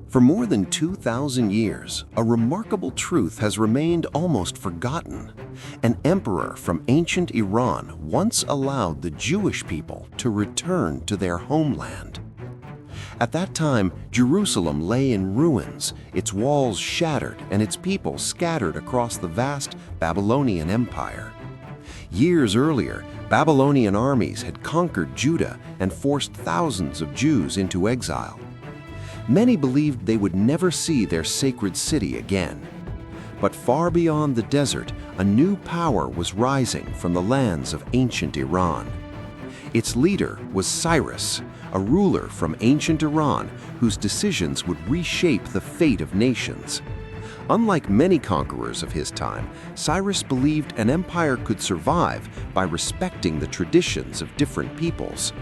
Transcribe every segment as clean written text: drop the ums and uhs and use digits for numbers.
For more than 2,000 years, a remarkable truth has remained almost forgotten. An emperor from ancient Iran once allowed the Jewish people to return to their homeland. At that time, Jerusalem lay in ruins, its walls shattered and its people scattered across the vast Babylonian Empire. Years earlier, Babylonian armies had conquered Judah and forced thousands of Jews into exile. Many believed they would never see their sacred city again. But far beyond the desert, a new power was rising from the lands of ancient Iran. Its leader was Cyrus, a ruler from ancient Iran whose decisions would reshape the fate of nations. Unlike many conquerors of his time, Cyrus believed an empire could survive by respecting the traditions of different peoples.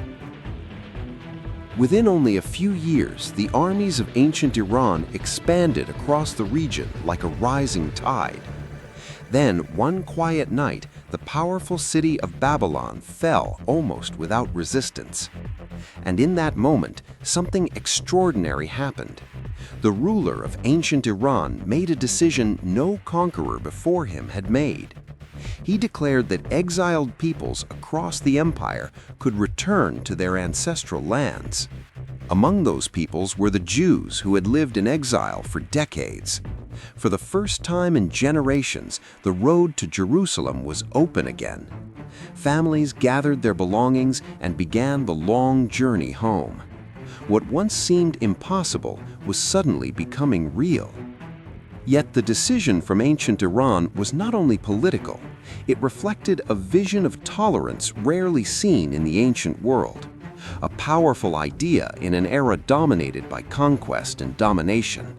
Within only a few years, the armies of ancient Iran expanded across the region like a rising tide. Then, one quiet night, the powerful city of Babylon fell almost without resistance. And in that moment, something extraordinary happened. The ruler of ancient Iran made a decision no conqueror before him had made. He declared that exiled peoples across the empire could return to their ancestral lands. Among those peoples were the Jews who had lived in exile for decades. For the first time in generations, the road to Jerusalem was open again. Families gathered their belongings and began the long journey home. What once seemed impossible was suddenly becoming real. Yet the decision from ancient Iran was not only political, it reflected a vision of tolerance rarely seen in the ancient world, a powerful idea in an era dominated by conquest and domination.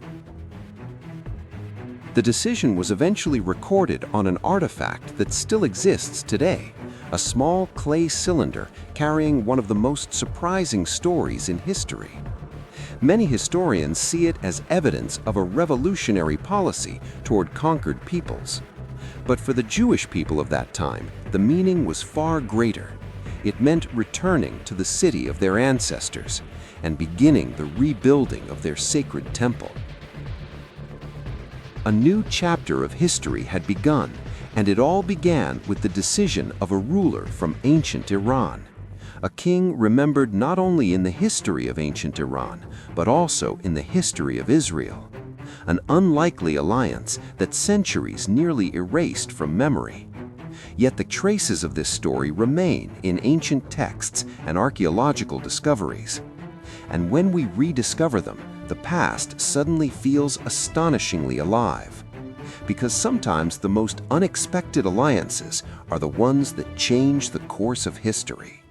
The decision was eventually recorded on an artifact that still exists today, a small clay cylinder carrying one of the most surprising stories in history. Many historians see it as evidence of a revolutionary policy toward conquered peoples. But for the Jewish people of that time, the meaning was far greater. It meant returning to the city of their ancestors and beginning the rebuilding of their sacred temple. A new chapter of history had begun, and it all began with the decision of a ruler from ancient Iran. A king remembered not only in the history of ancient Iran, but also in the history of Israel. An unlikely alliance that centuries nearly erased from memory. Yet the traces of this story remain in ancient texts and archaeological discoveries. And when we rediscover them, the past suddenly feels astonishingly alive. Because sometimes the most unexpected alliances are the ones that change the course of history.